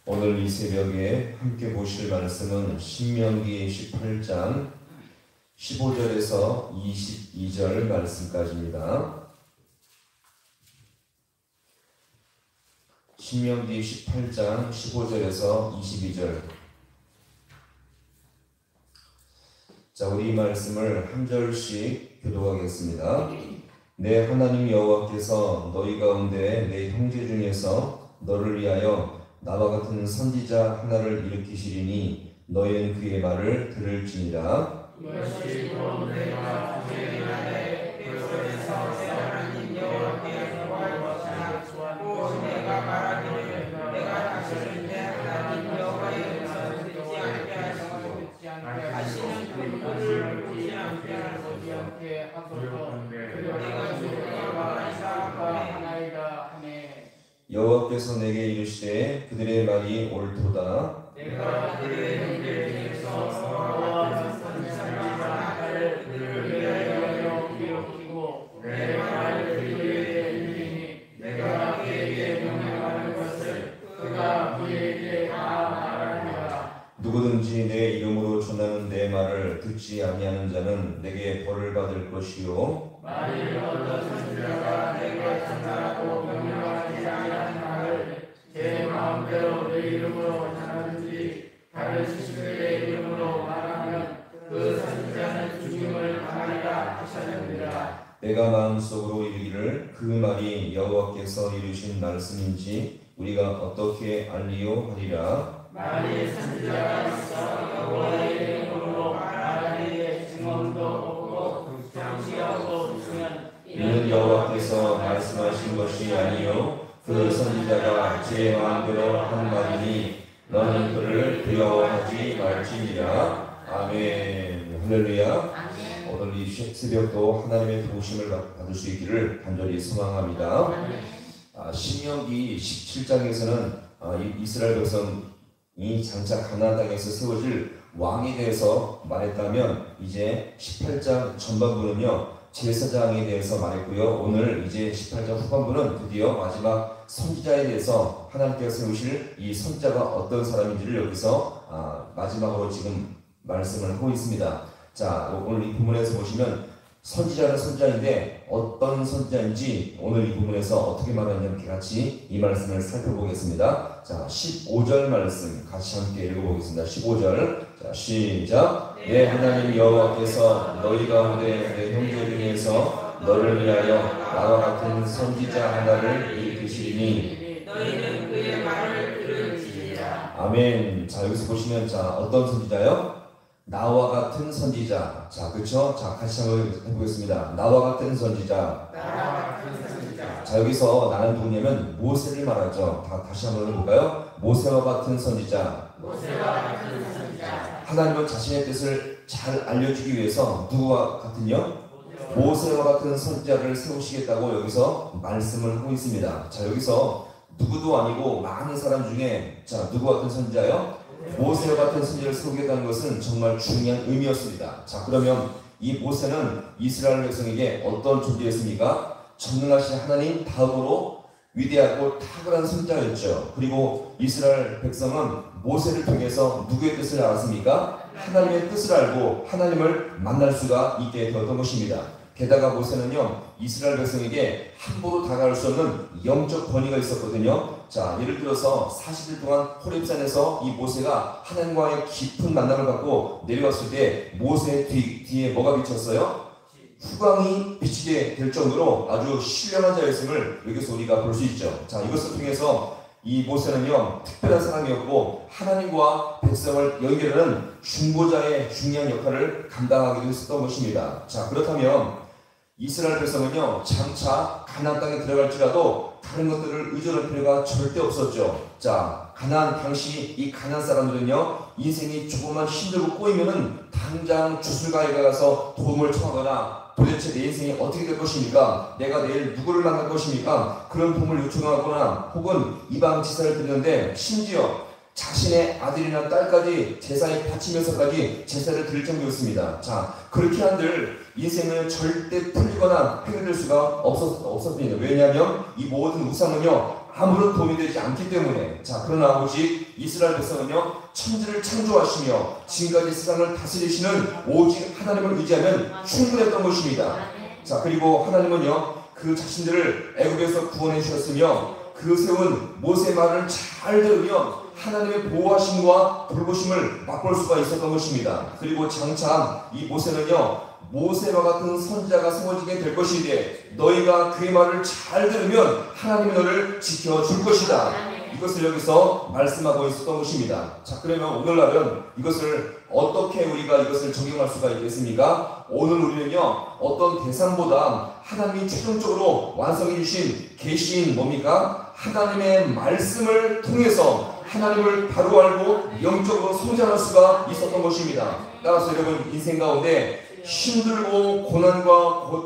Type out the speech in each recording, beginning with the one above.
오늘 이 새벽에 함께 보실 말씀은 신명기 18장 15절에서 22절 말씀까지입니다. 신명기 18장 15절에서 22절. 자, 우리 이 말씀을 한 절씩 교독하겠습니다. 내 하나님 여호와께서 너희 가운데 내 형제 중에서 너를 위하여 나와 같은 선지자 하나를 일으키시리니 너희는 그의 말을 들을지니라. 이것이 곧 내가 주의 그곳에서 내 하나님 여호와께서 말하사 곧 내가 말하기를 내가 다시는 내 하나님 여호와께서 듣지 않게 하시고 다시는 그들을 보지 않게 하소서. 내가 주의 말하사 하나이다 하네. 여호와께서 내게 이르시되 그들의 말이 옳도다. 내가 그들의 형제 중에서 너와 같은 선지자 하나를 그들을 위하여 일으키고 내 말을 그에게 들리니 내가 그에게 명령하는 것을 그가 그에게 다 말하리라. 누구든지 내 이름으로 전하는 내 말을 듣지 아니하는 자는 내게 벌을 받을 것이요. 만일 어떤 선지자가 내가 전하라고 명령하지 아니하는 말을 제 마음대로 내 이름으로 전하든지 다른 시신들의 이름으로 말하면 그 선지자는 죽임을 당하리라 하셨느니라. 내가 마음속으로 이르기를 그 말이 여호와께서 이루신 말씀인지 우리가 어떻게 알리요 하리라. 만일 선지자가 있어 여호와의 이름으로 말하기에 증언도 없고 장시하고 있으면 이는 여호와께서 말씀하신 것이 아니요 그 선지자가 제 마음대로 한 말이니 너는 그를 두려워하지 말지니라. 아멘. 할렐루야. 오늘 이 새벽도 하나님의 도우심을 받을 수 있기를 간절히 소망합니다. 신명기 17장에서는 이스라엘 백성이 장차 가나안 땅에서 세워질 왕에 대해서 말했다면 이제 18장 전반부는요 제사장에 대해서 말했고요. 오늘 이제 18장 후반부는 드디어 마지막 선지자에 대해서 하나님께서 세우실 이 선지자가 어떤 사람인지를 여기서 마지막으로 지금 말씀을 하고 있습니다. 자, 오늘 이 부분에서 보시면 선지자는 선지자인데 어떤 선지자인지 오늘 이 부분에서 어떻게 말하냐면 같이 이 말씀을 살펴보겠습니다. 자, 15절 말씀 같이 함께 읽어보겠습니다. 15절. 자, 시작. 내 하나님 여호와께서 너희 가운데 내 형제 중에서 너를 위하여 나와 같은 선지자 하나를 일으키시리니 너희는 그의 말을 들을지니라. 아멘. 자, 여기서 보시면 자, 어떤 선지자요? 나와 같은 선지자. 자, 그렇죠? 자, 같이 한번 해보겠습니다. 나와 같은 선지자. 나와 같은 선지자. 자, 여기서 나는 누구냐면 모세를 말하죠. 다시 한번 해볼까요? 모세와 같은 선지자. 모세와 같은 선지자. 하나님은 자신의 뜻을 잘 알려주기 위해서 누구와 같은요? 모세와 같은 선지자를 세우시겠다고 여기서 말씀을 하고 있습니다. 자, 여기서 누구도 아니고 많은 사람 중에 자, 누구 같은 선지자요? 모세와 같은 선지자를 세우겠다는 것은 정말 중요한 의미였습니다. 자, 그러면 이 모세는 이스라엘 백성에게 어떤 존재였습니까? 전능하신 하나님 다음으로 위대하고 탁월한 선지자였죠. 그리고 이스라엘 백성은 모세를 통해서 누구의 뜻을 알았습니까? 하나님의 뜻을 알고 하나님을 만날 수가 있게 되었던 것입니다. 게다가 모세는요 이스라엘 백성에게 함부로 다가갈 수 없는 영적 권위가 있었거든요. 자, 예를 들어서 40일 동안 호렙산에서 이 모세가 하나님과의 깊은 만남을 갖고 내려왔을 때 모세의 뒤에 뭐가 비쳤어요? 후광이 비치게 될 정도로 아주 신령한 자였음을 여기서 우리가 볼 수 있죠. 자, 이것을 통해서 이 모세는요 특별한 사람이었고 하나님과 백성을 연결하는 중보자의 중요한 역할을 감당하기도 했었던 것입니다. 자, 그렇다면 이스라엘 백성은요 장차 가나안 땅에 들어갈지라도 다른 것들을 의존할 필요가 절대 없었죠. 자, 가나안 당시 이 가나안 사람들은요 인생이 조금만 힘들고 꼬이면은 당장 주술가에 가서 도움을 청하거나 도대체 내 인생이 어떻게 될 것입니까? 내가 내일 누구를 만날 것입니까? 그런 도움을 요청하거나 혹은 이방 제사를 드리는데 심지어 자신의 아들이나 딸까지 제사에 바치면서까지 제사를 드릴 정도였습니다. 자, 그렇게 한들 인생은 절대 풀리거나 해결될 수가 없었습니다. 왜냐하면 이 모든 우상은요 아무런 도움이 되지 않기 때문에 자 그러나 오직 이스라엘 백성은요 천지를 창조하시며 지금까지 세상을 다스리시는 오직 하나님을 의지하면 충분했던 것입니다. 자 그리고 하나님은요 그 자신들을 애굽에서 구원해 주셨으며 그 세운 모세의 말을 잘 들으면 하나님의 보호하심과 돌보심을 맛볼 수가 있었던 것입니다. 그리고 장차 이 모세는요 모세와 같은 선지자가 세워지게 될 것이기에 너희가 그의 말을 잘 들으면 하나님이 너를 지켜줄 것이다. 이것을 여기서 말씀하고 있었던 것입니다. 자 그러면 오늘날은 이것을 어떻게 우리가 이것을 적용할 수가 있겠습니까? 오늘 우리는요 어떤 대상보다 하나님이 최종적으로 완성해 주신 계시인 뭡니까? 하나님의 말씀을 통해서 하나님을 바로 알고 영적으로 성장할 수가 있었던 것입니다. 따라서 여러분 인생 가운데 힘들고 고난과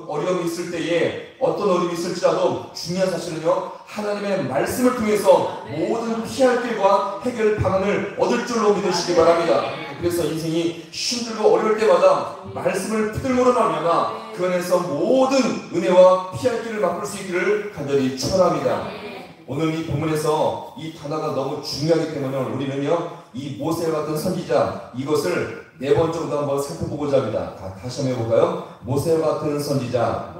어려움이 있을 때에 어떤 어려움이 있을지라도 중요한 사실은요 하나님의 말씀을 통해서 모든 피할 길과 해결 방안을 얻을 줄로 믿으시기 바랍니다. 그래서 인생이 힘들고 어려울 때마다 말씀을 붙들므로 말미암아 그 안에서 모든 은혜와 피할 길을 맛볼 수 있기를 간절히 축원합니다. 오늘 이 본문에서 이 단어가 너무 중요하기 때문에 우리는요 이 모세와 같은 선지자 이것을 4번 정도 한번 살펴보고자 합니다. 다시 한번 해볼까요? 모세와 같은 선지자.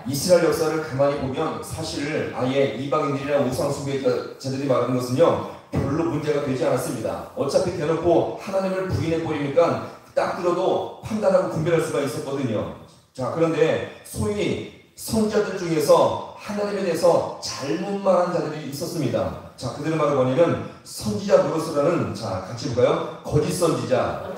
이스라엘 역사를 가만히 보면 사실 아예 이방인들이나 우상숭배자들이 말하는 것은요 별로 문제가 되지 않았습니다. 어차피 대놓고 하나님을 부인해버리니까 딱 들어도 판단하고 분별할 수가 있었거든요. 자 그런데 소위 선지자들 중에서 하나님에 대해서 잘못 말한 자들이 있었습니다. 자 그들의 말을 뭐냐면 선지자 노릇이라는 자 같이 볼까요? 거짓 선지자.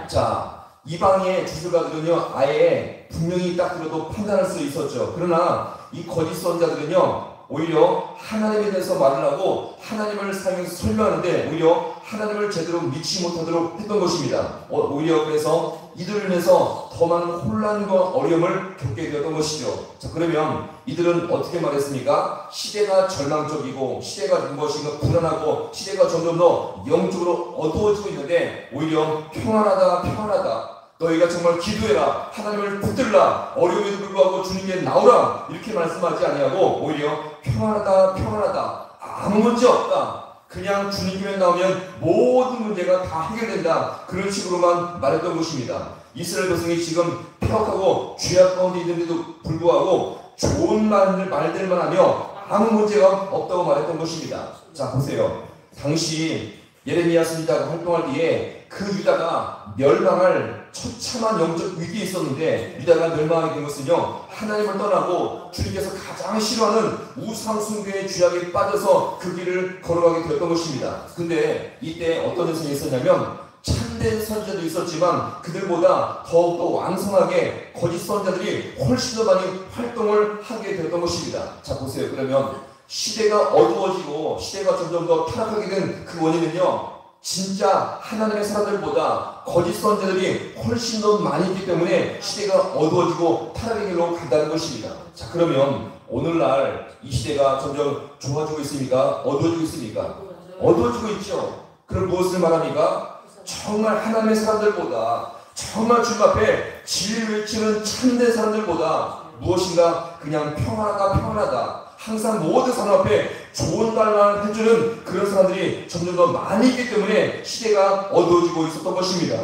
자 이방의 주술가들은요 아예 분명히 딱 들어도 판단할 수 있었죠. 그러나 이 거짓 선지자들은요 오히려 하나님에 대해서 말을 하고 하나님을 사용해서 설명하는데 오히려 하나님을 제대로 믿지 못하도록 했던 것입니다. 오히려 그래서 이들을 인해서 더 많은 혼란과 어려움을 겪게 되었던 것이죠. 자 그러면 이들은 어떻게 말했습니까? 시대가 절망적이고 시대가 무엇인가 불안하고 시대가 점점 더 영적으로 어두워지고 있는데 오히려 평안하다 너희가 정말 기도해라 하나님을 붙들라 어려움에도 불구하고 주님께 나오라 이렇게 말씀하지 아니하고 오히려 평안하다 아무 문제 없다 그냥 주님께 나오면 모든 문제가 다 해결된다 그런 식으로만 말했던 것입니다. 이스라엘 백성이 지금 폐역하고 죄악 가운데 있는데도 불구하고 좋은 말들만 하며 아무 문제가 없다고 말했던 것입니다. 자 보세요. 당시 예레미야 선지자가 활동할 때에 그 유다가 멸망할 처참한 영적 위기에 있었는데 유다가 멸망하게 된 것은요 하나님을 떠나고 주님께서 가장 싫어하는 우상 숭배의 죄악에 빠져서 그 길을 걸어가게 되었던 것입니다. 근데 이때 어떤 현상이 있었냐면 참된 선지자도 있었지만 그들보다 더욱더 왕성하게 거짓 선지자들이 훨씬 더 많이 활동을 하게 되었던 것입니다. 자 보세요. 그러면 시대가 어두워지고 시대가 점점 더 타락하게 된 그 원인은요 진짜 하나님의 사람들보다 거짓 선지자들이 훨씬 더 많이 있기 때문에 시대가 어두워지고 타락의 길로 간다는 것입니다. 자 그러면 오늘날 이 시대가 점점 좋아지고 있습니까? 어두워지고 있습니까? 어두워지고 있죠. 그럼 무엇을 말합니까? 정말 하나님의 사람들보다 정말 주님 앞에 진리를 외치는 참된 사람들보다 무엇인가 그냥 평안하다 항상 모든 사람 앞에 좋은 말만 해주는 그런 사람들이 점점 더 많이 있기 때문에 시대가 어두워지고 있었던 것입니다.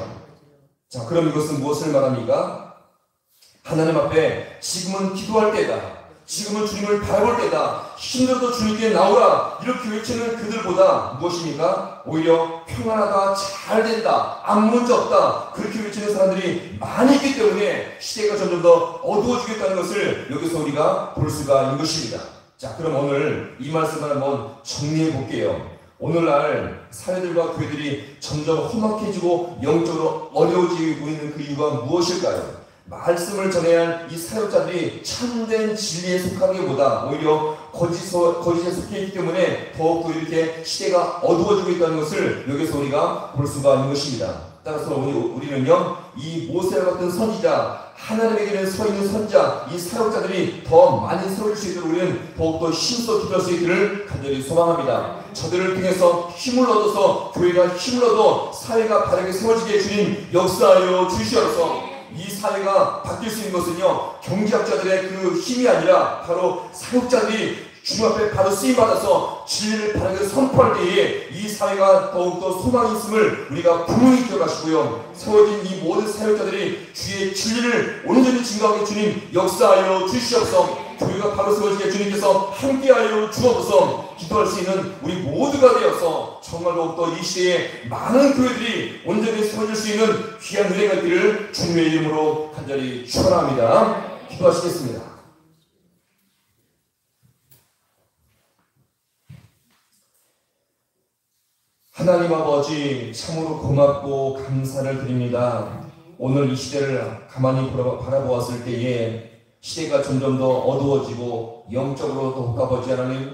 자 그럼 이것은 무엇을 말합니까? 하나님 앞에 지금은 기도할 때다 지금은 주님을 바라볼 때다 힘들어도 주님께 나오라 이렇게 외치는 그들보다 무엇입니까? 오히려 평안하다 잘 된다 아무 문제 없다 그렇게 외치는 사람들이 많이 있기 때문에 시대가 점점 더 어두워지겠다는 것을 여기서 우리가 볼 수가 있는 것입니다. 자 그럼 오늘 이 말씀을 한번 정리해 볼게요. 오늘날 사회들과 교회들이 점점 험악해지고 영적으로 어려워지고 있는 그 이유가 무엇일까요? 말씀을 전해야 할 이 사역자들이 참된 진리에 속하기보다 오히려 거짓에 속해 있기 때문에 더욱더 이렇게 시대가 어두워지고 있다는 것을 여기서 우리가 볼 수가 있는 것입니다. 따라서 우리는요 이 모세와 같은 선지자 하나님의 길에 서 있는 선지자 이 사역자들이 더 많이 세워질 수 있도록 우리는 더욱더 힘써 기도할 수 있기를 간절히 소망합니다. 저들을 통해서 힘을 얻어서 교회가 힘을 얻어 사회가 바르게 세워지게 주님 역사하여 주시옵소서. 이 사회가 바뀔 수 있는 것은요 경제학자들의 그 힘이 아니라 바로 사역자들이 주님 앞에 바로 쓰임받아서 진리를 바르게 선포할 때에 이 사회가 더욱더 소망이 있음을 우리가 분명히 기억하시고요. 세워진 이 모든 사역자들이 주의 진리를 온전히 증거하게 주님 역사하여 주시옵소서. 교회가 바로 세워지게 주님께서 함께하여 주옵소서. 기도할 수 있는 우리 모두가 되어서 정말 더욱더 이 시대에 많은 교회들이 온전히 세워질 수 있는 귀한 은혜가 있기를 주님의 이름으로 간절히 축원합니다. 기도하시겠습니다. 하나님 아버지, 참으로 고맙고 감사를 드립니다. 오늘 이 시대를 가만히 바라보았을 때에 시대가 점점 더 어두워지고 영적으로 더욱 아버지 하나님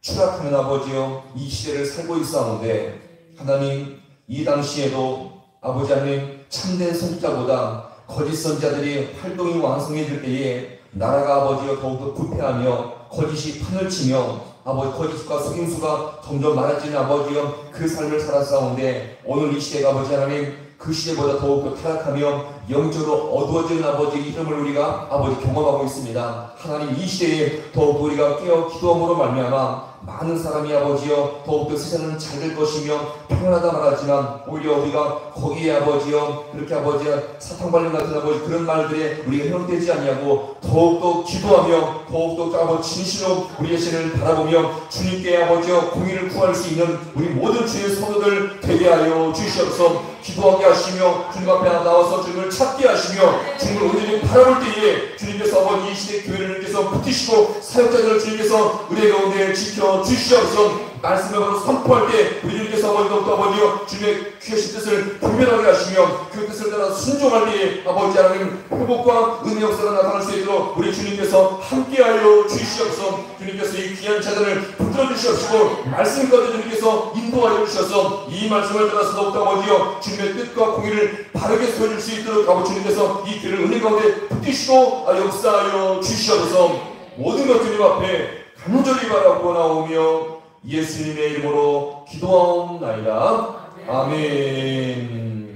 추락하는 아버지여 이 시대를 살고 있사오는데, 하나님 이 당시에도 아버지 하나님 참된 선지자보다 거짓 선지자들이 활동이 왕성해질 때에 나라가 아버지여 더욱더 부패하며 거짓이 판을 치며 아버지 거짓과 속임수가 점점 많아지는 아버지여 그 삶을 살았사오는데, 오늘 이 시대가 아버지 하나님 그 시대보다 더욱더 타락하며 영적으로 어두워지는 아버지의 이름을 우리가 아버지 경험하고 있습니다. 하나님 이 시대에 더욱 우리가 깨어 기도함으로 말미암아 많은 사람이 아버지여 더욱더 세상은 잘 될 것이며 평안하다 말하지만 오히려 우리가 거기에 아버지여 그렇게 아버지야 사탕발림 같은 아버지 그런 말들에 우리가 형되지 아니하고 더욱더 기도하며 더욱더 아버지 진실로 우리의 신을 바라보며 주님께 아버지여 공의를 구할 수 있는 우리 모든 주의 성도들 되게 하여 주시옵소서. 기도하게 하시며 주님 앞에 나와서 주님을 찾게 하시며 주님을 온전히 바라볼 때에 주님께서 아버지 이 시대 교회를 주님께서 붙이시고 사역자들을 주님께서 은혜 가운데 지켜 주시옵소서. 말씀을 바로 선포할 때 우리 주님께서 아버지도 아버지여 주님의 귀하신 뜻을 분별하게 하시며 그 뜻을 따라 순종할 때에 아버지 하나님 회복과 은혜 역사가 나타날 수 있도록 우리 주님께서 함께하여 주시옵소서. 주님께서 이 귀한 자들을 붙들어 주시옵시고 말씀까지 주님께서 인도하여 주셔서 이 말씀을 따라서 더욱더 아버지여 주님의 뜻과 공의를 바르게 세워줄 수 있도록 아버지 주님께서 이 길을 은혜 가운데 붙이시고 역사하여 주시옵소서. 모든 것 주님 앞에 간절히 바라고 나오며 예수님의 이름으로 기도하옵나이다.